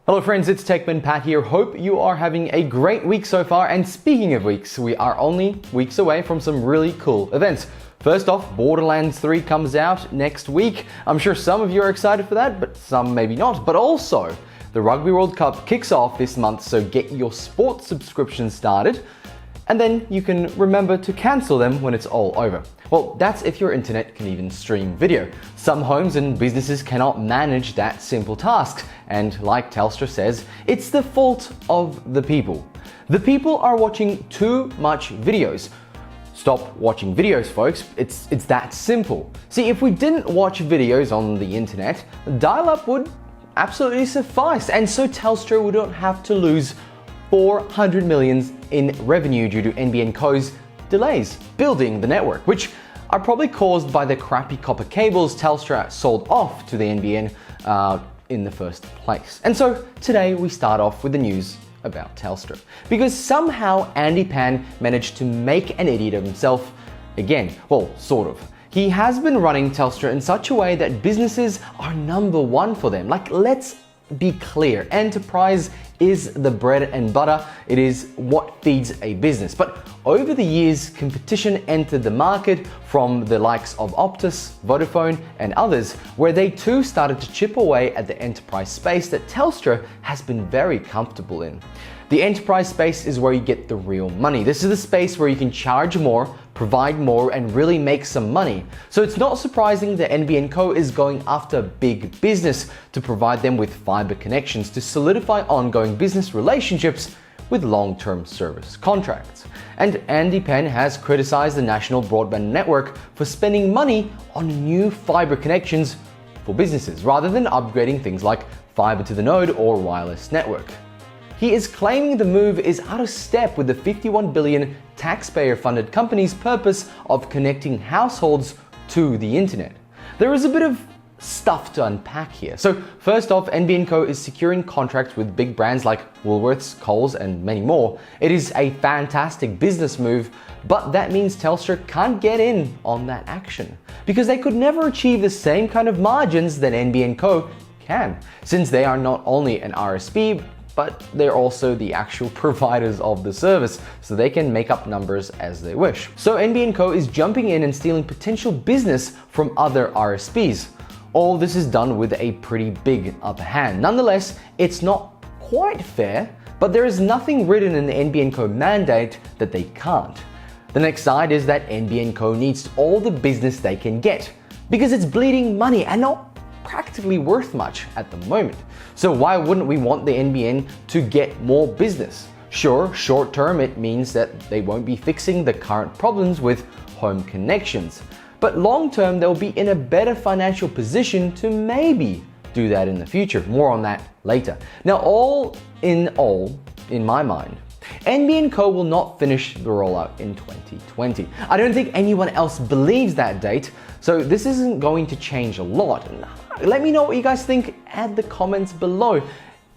Hello friends, it's Techman Pat here. Hope you are having a great week so far. And speaking of weeks, we are only weeks away from some really cool events. First off, Borderlands 3 comes out next week. I'm sure some of you are excited for that, but some maybe not. But also, the Rugby World Cup kicks off this month, so get your sports subscription started. And then you can remember to cancel them when it's all over. Well, that's if your internet can even stream video. Some homes and businesses cannot manage that simple task. And like Telstra says, it's the fault of the people. The people are watching too much videos. Stop watching videos, folks. It's that simple. See, if we didn't watch videos on the internet, dial-up would absolutely suffice. And so Telstra wouldn't have to lose 400 million in revenue due to NBN Co's delays building the network, which are probably caused by the crappy copper cables Telstra sold off to the NBN in the first place. And so today we start off with the news about Telstra, because somehow Andy Pan managed to make an idiot of himself again. Well, sort of. He has been running Telstra in such a way that businesses are number one for them. Like, let's be clear, enterprise is the bread and butter. It is what feeds a business. But over the years, competition entered the market from the likes of Optus, Vodafone, and others, where they too started to chip away at the enterprise space that Telstra has been very comfortable in. The enterprise space is where you get the real money. This is the space where you can charge more, provide more, and really make some money. So it's not surprising that NBN Co is going after big business to provide them with fibre connections to solidify ongoing business relationships with long-term service contracts. And Andy Pan has criticized the National Broadband Network for spending money on new fibre connections for businesses, rather than upgrading things like fibre to the node or wireless network. He is claiming the move is out of step with the 51 billion taxpayer-funded company's purpose of connecting households to the internet. There is a bit of stuff to unpack here. So first off, NBN Co is securing contracts with big brands like Woolworths, Coles, and many more. It is a fantastic business move, but that means Telstra can't get in on that action, because they could never achieve the same kind of margins that NBN Co can, since they are not only an RSP, but they're also the actual providers of the service, so they can make up numbers as they wish. So NBN Co is jumping in and stealing potential business from other RSPs. All this is done with a pretty big upper hand. Nonetheless, it's not quite fair, but there is nothing written in the NBN Co mandate that they can't. The next side is that NBN Co needs all the business they can get, because it's bleeding money and not practically worth much at the moment. So why wouldn't we want the NBN to get more business? Sure, short term it means that they won't be fixing the current problems with home connections. But long term they'll be in a better financial position to maybe do that in the future. More on that later. Now, all, in my mind, NBN Co will not finish the rollout in 2020. I don't think anyone else believes that date, so this isn't going to change a lot. Let me know what you guys think at the comments below.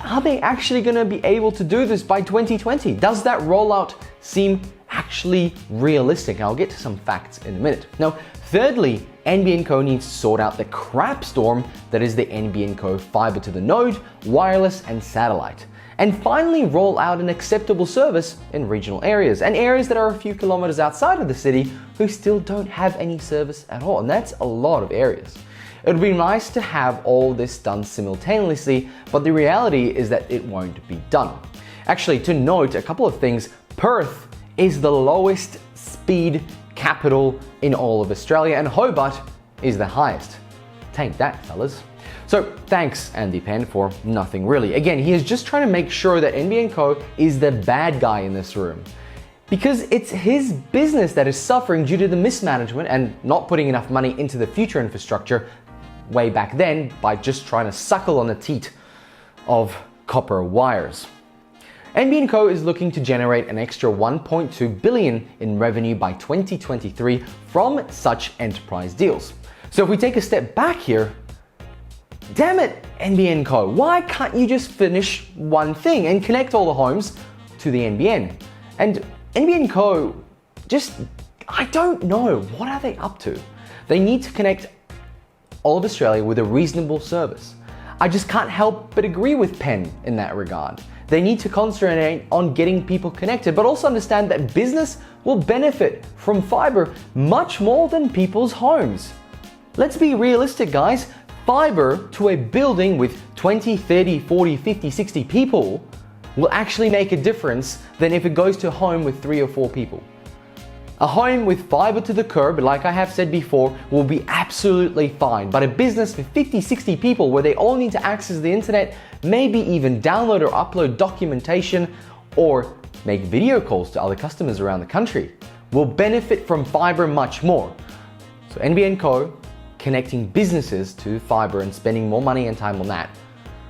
Are they actually going to be able to do this by 2020? Does that rollout seem actually realistic? I'll get to some facts in a minute. Now, thirdly, NBN Co needs to sort out the crap storm that is the NBN Co fibre to the node, wireless, and satellite. And finally roll out an acceptable service in regional areas and areas that are a few kilometers outside of the city who still don't have any service at all. And that's a lot of areas. It would be nice to have all this done simultaneously, but the reality is that it won't be done. Actually, to note a couple of things, Perth is the lowest speed capital in all of Australia, and Hobart is the highest. Take that, fellas. So thanks, Andy Pan, for nothing really. Again, he is just trying to make sure that NBN Co is the bad guy in this room, because it's his business that is suffering due to the mismanagement and not putting enough money into the future infrastructure way back then by just trying to suckle on the teat of copper wires. NBN Co is looking to generate an extra 1.2 billion in revenue by 2023 from such enterprise deals. So if we take a step back here, damn it, NBN Co, why can't you just finish one thing and connect all the homes to the NBN? And NBN Co, I don't know, what are they up to? They need to connect all of Australia with a reasonable service. I just can't help but agree with Penn in that regard. They need to concentrate on getting people connected, but also understand that business will benefit from fiber much more than people's homes. Let's be realistic, guys. Fiber to a building with 20, 30, 40, 50, 60 people will actually make a difference than if it goes to a home with 3 or 4 people. A home with fiber to the curb, like I have said before, will be absolutely fine. But a business with 50, 60 people where they all need to access the internet, maybe even download or upload documentation or make video calls to other customers around the country, will benefit from fiber much more. So NBN Co, connecting businesses to fiber and spending more money and time on that,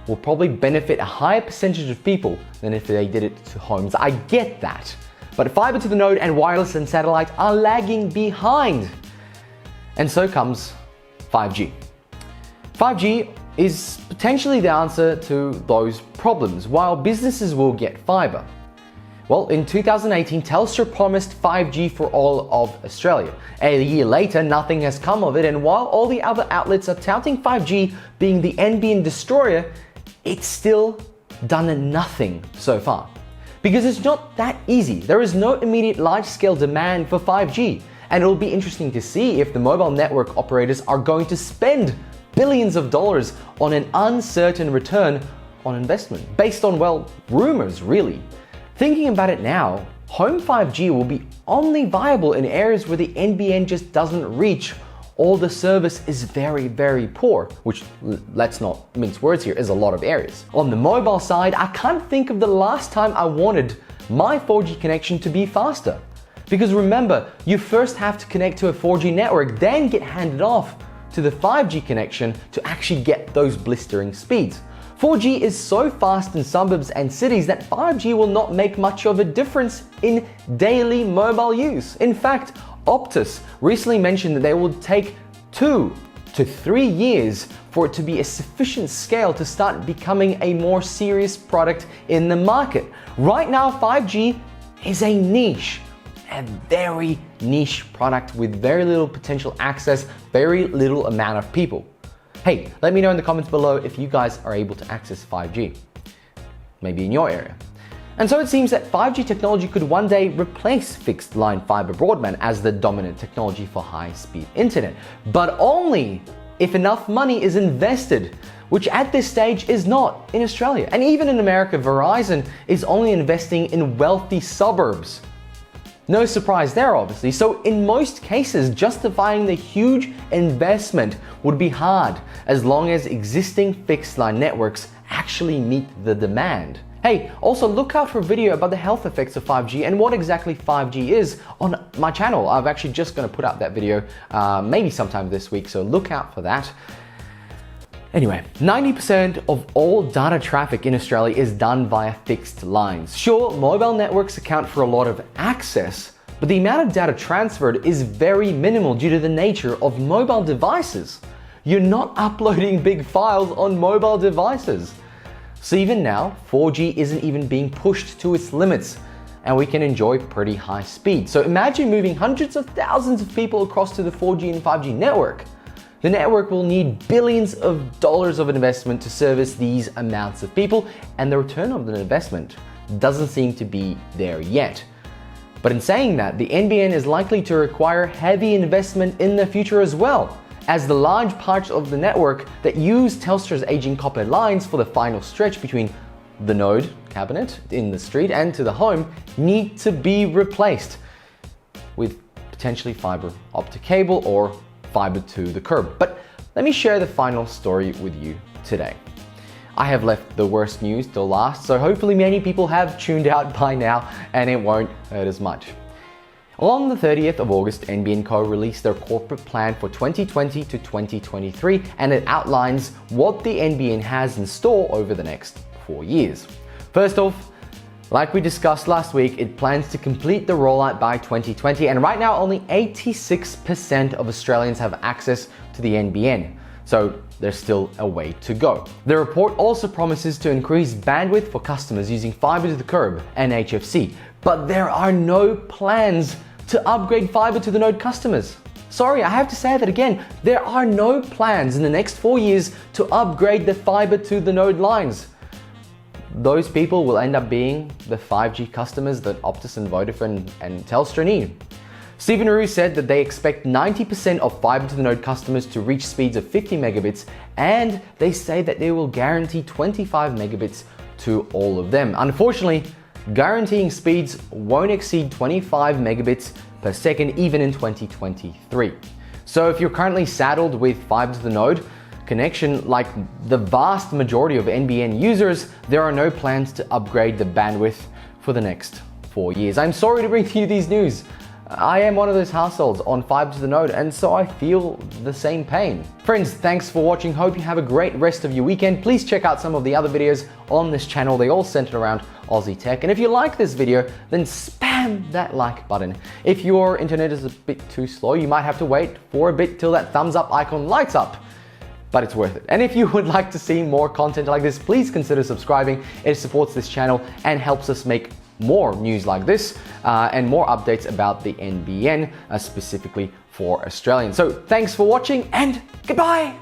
will probably benefit a higher percentage of people than if they did it to homes. I get that. But fiber to the node and wireless and satellite are lagging behind. And so comes 5G. 5G is potentially the answer to those problems, while businesses will get fiber. Well, in 2018, Telstra promised 5G for all of Australia. A year later, nothing has come of it, and while all the other outlets are touting 5G being the NBN destroyer, it's still done nothing so far. Because it's not that easy. There is no immediate large-scale demand for 5G, and it'll be interesting to see if the mobile network operators are going to spend billions of dollars on an uncertain return on investment, based on, well, rumors really. Thinking about it now, home 5G will be only viable in areas where the NBN just doesn't reach, or the service is very, very poor, which, let's not mince words here, is a lot of areas. On the mobile side, I can't think of the last time I wanted my 4G connection to be faster. Because remember, you first have to connect to a 4G network, then get handed off to the 5G connection to actually get those blistering speeds. 4G is so fast in suburbs and cities that 5G will not make much of a difference in daily mobile use. In fact, Optus recently mentioned that they will take 2 to 3 years for it to be a sufficient scale to start becoming a more serious product in the market. Right now, 5G is a niche, a very niche product with very little potential access, very little amount of people. Hey, let me know in the comments below if you guys are able to access 5G, maybe in your area. And so it seems that 5G technology could one day replace fixed line fiber broadband as the dominant technology for high-speed internet, but only if enough money is invested, which at this stage is not in Australia. And even in America, Verizon is only investing in wealthy suburbs. No surprise there, obviously. So in most cases, justifying the huge investment would be hard as long as existing fixed line networks actually meet the demand. Hey, also look out for a video about the health effects of 5G and what exactly 5G is on my channel. I'm actually just going to put out that video maybe sometime this week, so look out for that. Anyway, 90% of all data traffic in Australia is done via fixed lines. Sure, mobile networks account for a lot of access, but the amount of data transferred is very minimal due to the nature of mobile devices. You're not uploading big files on mobile devices. So even now, 4G isn't even being pushed to its limits, and we can enjoy pretty high speed. So imagine moving hundreds of thousands of people across to the 4G and 5G network. The network will need billions of dollars of investment to service these amounts of people, and the return of the investment doesn't seem to be there yet. But in saying that, the NBN is likely to require heavy investment in the future as well, as the large parts of the network that use Telstra's aging copper lines for the final stretch between the node cabinet in the street and to the home need to be replaced with potentially fiber optic cable or fiber to the curb. But let me share the final story with you today. I have left the worst news till last, so hopefully many people have tuned out by now and it won't hurt as much. On the 30th of August, NBN Co released their corporate plan for 2020 to 2023, and it outlines what the NBN has in store over the next 4 years. First off, like we discussed last week, it plans to complete the rollout by 2020, and right now only 86% of Australians have access to the NBN, so there's still a way to go. The report also promises to increase bandwidth for customers using fiber to the curb and HFC, but there are no plans to upgrade fiber to the node customers. Sorry, I have to say that again. There are no plans in the next 4 years to upgrade the fiber to the node lines. Those people will end up being the 5G customers that Optus and Vodafone and Telstra need. Stephen Rue said that they expect 90% of fiber to the node customers to reach speeds of 50 megabits, and they say that they will guarantee 25 megabits to all of them. Unfortunately, guaranteeing speeds won't exceed 25 megabits per second even in 2023. So if you're currently saddled with fiber to the node connection, like the vast majority of NBN users, there are no plans to upgrade the bandwidth for the next 4 years. I'm sorry to bring you these news. I am one of those households on fiber to the node, and so I feel the same pain. Friends, thanks for watching. Hope you have a great rest of your weekend. Please check out some of the other videos on this channel. They all center around Aussie tech. And if you like this video, then spam that like button. If your internet is a bit too slow, you might have to wait for a bit till that thumbs up icon lights up. But it's worth it. And if you would like to see more content like this, please consider subscribing. It supports this channel and helps us make more news like this and more updates about the NBN specifically for Australians. So thanks for watching and goodbye.